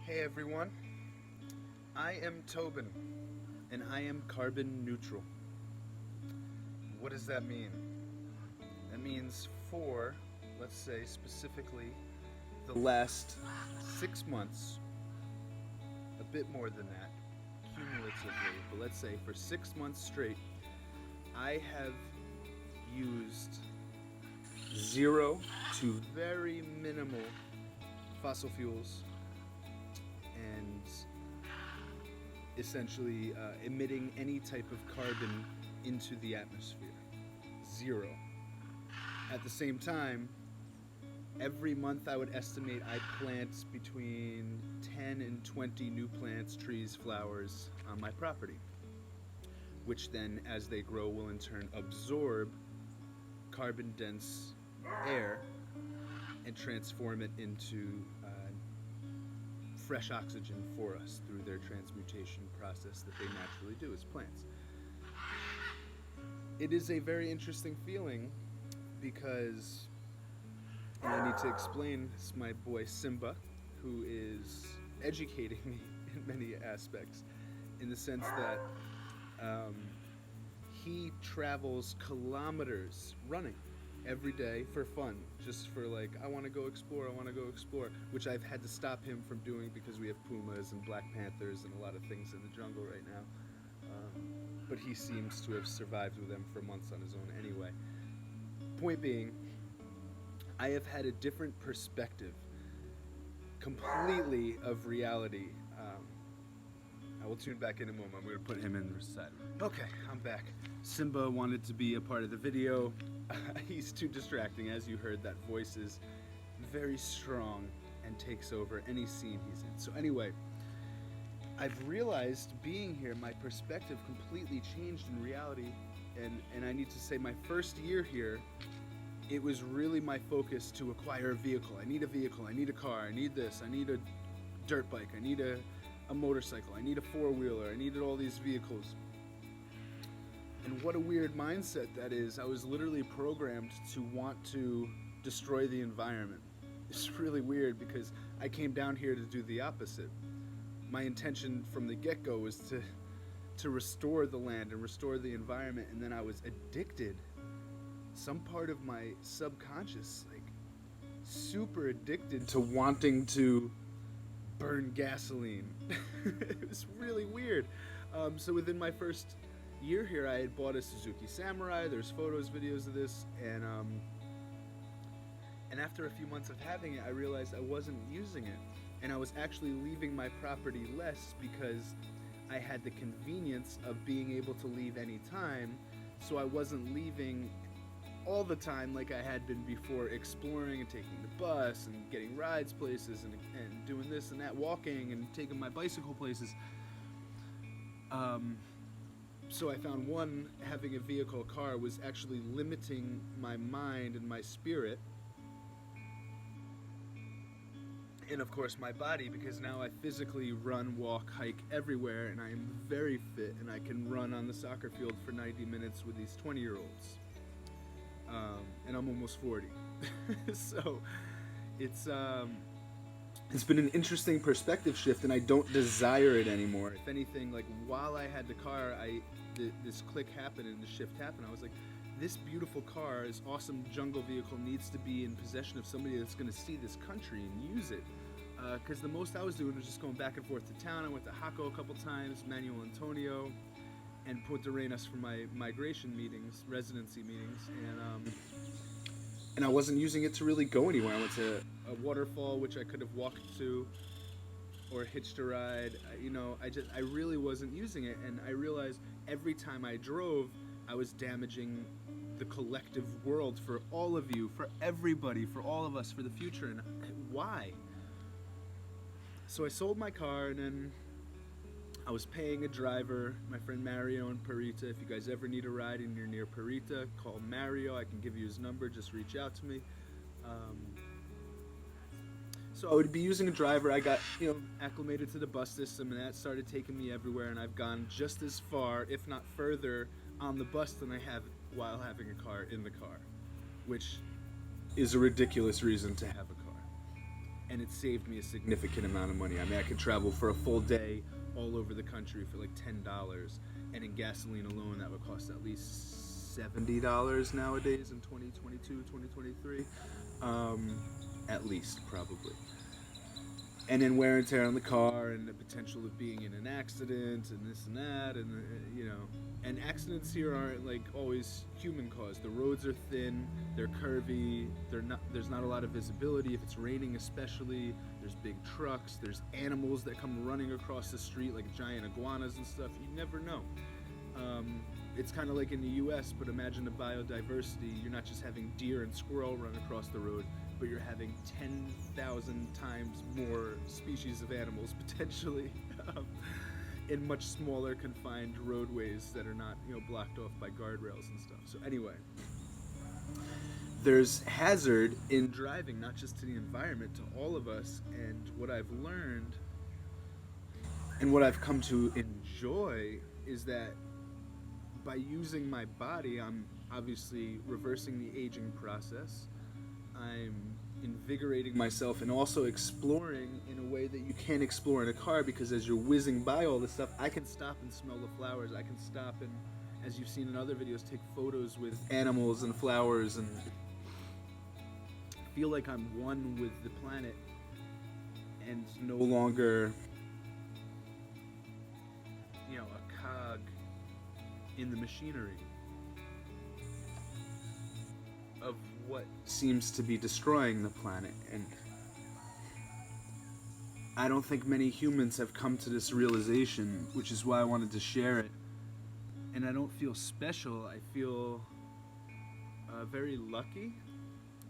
Hey everyone, I am Tobin, and I am carbon neutral. What does that mean? That means for, let's say specifically, the last 6 months, a bit more than that, cumulatively, but let's say for 6 months straight, I have used zero to very minimal fossil fuels and essentially emitting any type of carbon into the atmosphere. Zero. At the same time, every month I would estimate I plant between 10 and 20 new plants, trees, flowers on my property, which then, as they grow, will in turn absorb carbon-dense air and transform it into fresh oxygen for us through their transmutation process that they naturally do as plants. It is a very interesting feeling because, and I need to explain, it's my boy Simba, who is educating me in many aspects, in the sense that he travels kilometers running every day for fun, just for like, I want to go explore, which I've had to stop him from doing because we have pumas and black panthers and a lot of things in the jungle right now. But he seems to have survived with them for months on his own anyway. Point being, I have had a different perspective completely of reality. I will tune back in a moment. I'm going to put him in the side. Okay, I'm back. Simba wanted to be a part of the video. He's too distracting. As you heard, that voice is very strong and takes over any scene he's in. So anyway, I've realized being here, my perspective completely changed in reality. And I need to say, my first year here, it was really my focus to acquire a vehicle. I need a vehicle, I need a car, I need this, I need a dirt bike, I need a motorcycle, I need a four-wheeler, I needed all these vehicles. And what a weird mindset that is. I was literally programmed to want to destroy the environment. It's really weird because I came down here to do the opposite. My intention from the get-go was to restore the land and restore the environment, and then I was addicted. Some part of my subconscious, like, super addicted to wanting to burn gasoline. It was really weird. So within my first year here, I had bought a Suzuki Samurai. There's photos, videos of this, and after a few months of having it, I realized I wasn't using it, and I was actually leaving my property less because I had the convenience of being able to leave any time, so I wasn't leaving all the time like I had been before, exploring and taking the bus and getting rides places and doing this and that, walking and taking my bicycle places. So I found one, having a vehicle, a car, was actually limiting my mind and my spirit, and of course my body, because now I physically run, walk, hike everywhere, and I am very fit, and I can run on the soccer field for 90 minutes with these 20-year-olds. And I'm almost 40. So it's been an interesting perspective shift, and I don't desire it anymore. If anything, like, while I had the car, this click happened and the shift happened. I was like, this beautiful car, this awesome jungle vehicle, needs to be in possession of somebody that's going to see this country and use it. Because the most I was doing was just going back and forth to town. I went to Jaco a couple times, Manuel Antonio, and Punta Arenas for my migration meetings, residency meetings, and I wasn't using it to really go anywhere. I went to a waterfall, which I could have walked to or hitched a ride. I really wasn't using it, and I realized every time I drove, I was damaging the collective world for all of you, for everybody, for all of us, for the future. And why? So I sold my car, and then I was paying a driver, my friend Mario in Parita. If you guys ever need a ride and you're near Parita, call Mario. I can give you his number. Just reach out to me. So I would be using a driver. I got, acclimated to the bus system, and that started taking me everywhere. And I've gone just as far, if not further, on the bus than I have while having a car in the car, which is a ridiculous reason to have a car. and it saved me a significant amount of money. I mean, I could travel for a full day all over the country for like $10, and in gasoline alone that would cost at least $70 nowadays in 2022, 2023, at least, probably. And then wear and tear on the car, and the potential of being in an accident, and this and that, and and accidents here aren't like always human caused. The roads are thin, they're curvy, there's not a lot of visibility. If it's raining especially, there's big trucks, there's animals that come running across the street like giant iguanas and stuff. You never know. It's kind of like in the US, but imagine the biodiversity. You're not just having deer and squirrel run across the road, but you're having 10,000 times more species of animals potentially in much smaller confined roadways that are not, blocked off by guardrails and stuff. So anyway, there's hazard in driving, not just to the environment, to all of us. And what I've learned and what I've come to enjoy is that by using my body, I'm obviously reversing the aging process. I'm invigorating myself and also exploring in a way that you can't explore in a car, because as you're whizzing by all this stuff, I can stop and smell the flowers. I can stop and, as you've seen in other videos, take photos with animals and flowers and feel like I'm one with the planet and no longer, a cog in the machinery of what seems to be destroying the planet. And I don't think many humans have come to this realization, which is why I wanted to share it. And I don't feel special. I feel very lucky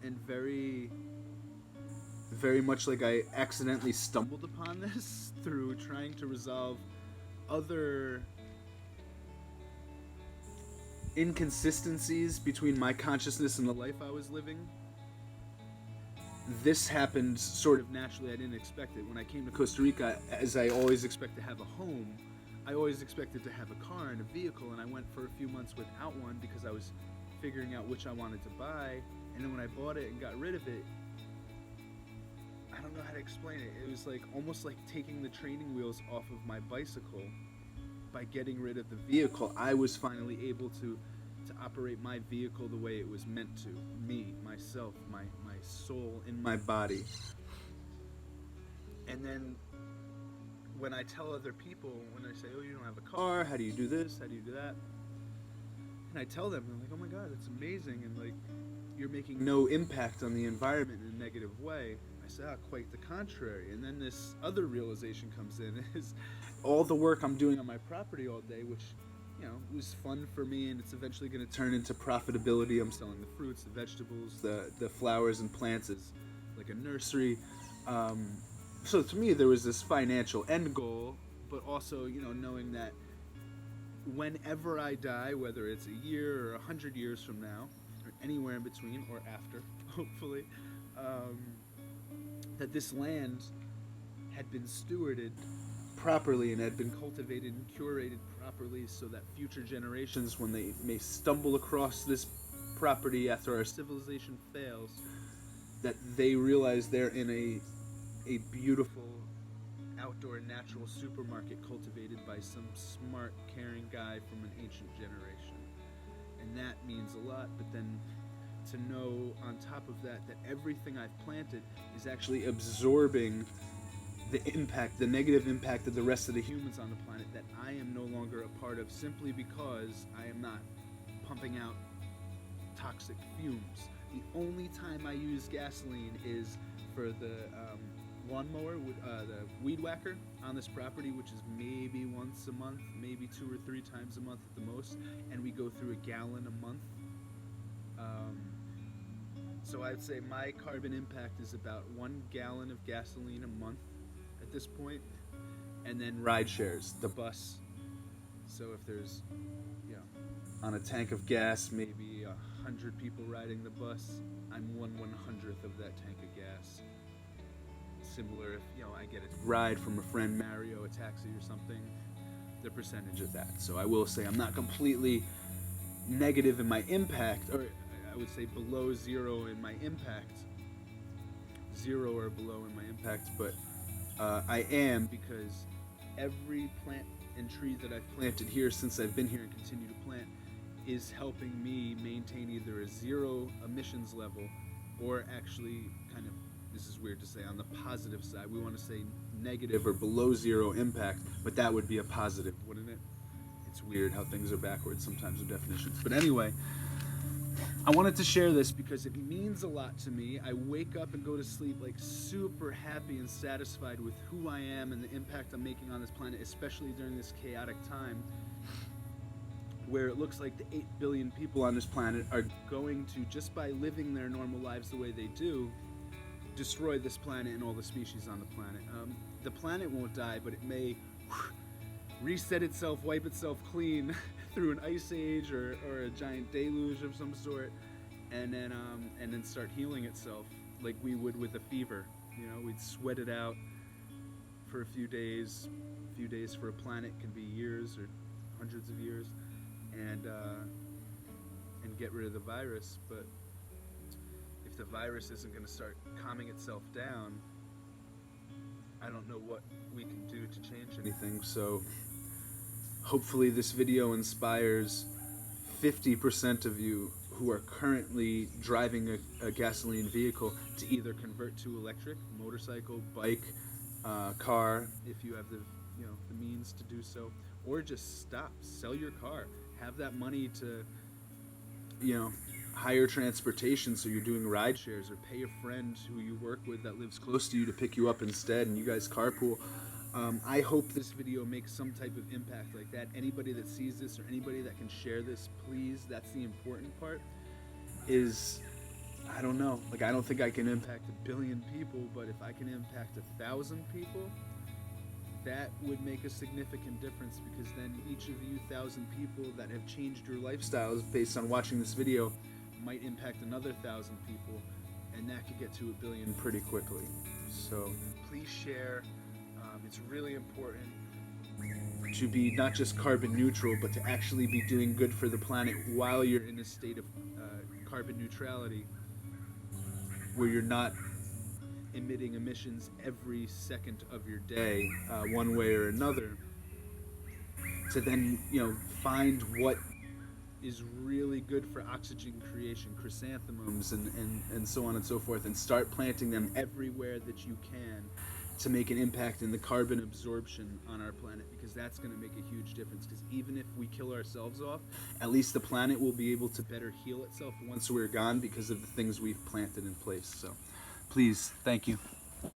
and very, very much like I accidentally stumbled upon this through trying to resolve other inconsistencies between my consciousness and the life I was living. This happened sort of naturally. I didn't expect it. When I came to Costa Rica, as I always expect to have a home, I always expected to have a car and a vehicle, and I went for a few months without one because I was figuring out which I wanted to buy. And then when I bought it and got rid of it, I don't know how to explain it. It was like almost like taking the training wheels off of my bicycle. By getting rid of the vehicle, I was finally able to operate my vehicle the way it was meant to. Me, myself, my soul in my body. And then when I tell other people, when I say, oh, you don't have a car, how do you do this, how do you do that? And I tell them, I'm like, oh my God, that's amazing, and like, you're making no impact on the environment in a negative way. I say, quite the contrary. And then this other realization comes in, is all the work I'm doing on my property all day, which, was fun for me, and it's eventually going to turn into profitability. I'm selling the fruits, the vegetables, the flowers and plants as like a nursery. So to me, there was this financial end goal, but also, knowing that whenever I die, whether it's a year or 100 years from now, or anywhere in between, or after, hopefully, that this land had been stewarded properly and had been cultivated and curated properly, so that future generations, when they may stumble across this property after our civilization fails, that they realize they're in a beautiful outdoor natural supermarket cultivated by some smart, caring guy from an ancient generation. And that means a lot. But then to know on top of that everything I've planted is actually absorbing the impact, the negative impact of the rest of the humans on the planet that I am no longer a part of, simply because I am not pumping out toxic fumes. The only time I use gasoline is for the lawnmower, the weed whacker on this property, which is maybe once a month, maybe 2 or 3 times a month at the most, and we go through a gallon a month. So I'd say my carbon impact is about 1 gallon of gasoline a month at this point, and then ride shares, the bus. So if there's, on a tank of gas, maybe 100 people riding the bus, I'm 1/100th of that tank of gas. Similar if, I get a ride from a friend, Mario, a taxi or something, the percentage of that. So I will say I'm not completely negative in my impact, or I would say below zero in my impact. 0 or below in my impact, but I am, because every plant and tree that I've planted here since I've been here and continue to plant is helping me maintain either a 0 emissions level, or actually kind of, this is weird to say, on the positive side, we want to say negative or below 0 impact, but that would be a positive, wouldn't it? It's weird how things are backwards sometimes with definitions. But anyway, I wanted to share this because it means a lot to me. I wake up and go to sleep like super happy and satisfied with who I am and the impact I'm making on this planet, especially during this chaotic time where it looks like the 8 billion people on this planet are going to, just by living their normal lives the way they do, destroy this planet and all the species on the planet. The planet won't die, but it may reset itself, wipe itself clean through an ice age or a giant deluge of some sort, and then start healing itself like we would with a fever. You know, we'd sweat it out for a few days. A few days for a planet can be years or hundreds of years, and get rid of the virus. But if the virus isn't going to start calming itself down, I don't know what we can do to change anything. So hopefully this video inspires 50% of you who are currently driving a gasoline vehicle to either convert to electric, motorcycle, bike, car, if you have the means to do so, or just stop, sell your car, have that money to hire transportation, so you're doing ride shares, or pay a friend who you work with that lives close to you to pick you up instead, and you guys carpool. I hope this video makes some type of impact like that. Anybody that sees this or anybody that can share this, please, that's the important part, is, I don't know, like, I don't think I can impact 1 billion people, but if I can impact 1,000 people, that would make a significant difference, because then each of you 1,000 people that have changed your lifestyles based on watching this video might impact another 1,000 people, and that could get to 1 billion pretty quickly. So please share. It's really important to be not just carbon neutral, but to actually be doing good for the planet while you're in a state of carbon neutrality, where you're not emitting emissions every second of your day, one way or another, to then find what is really good for oxygen creation, chrysanthemums and so on and so forth, and start planting them everywhere that you can to make an impact in the carbon absorption on our planet, because that's going to make a huge difference. Because even if we kill ourselves off, at least the planet will be able to better heal itself once we're gone, because of the things we've planted in place. So please, thank you.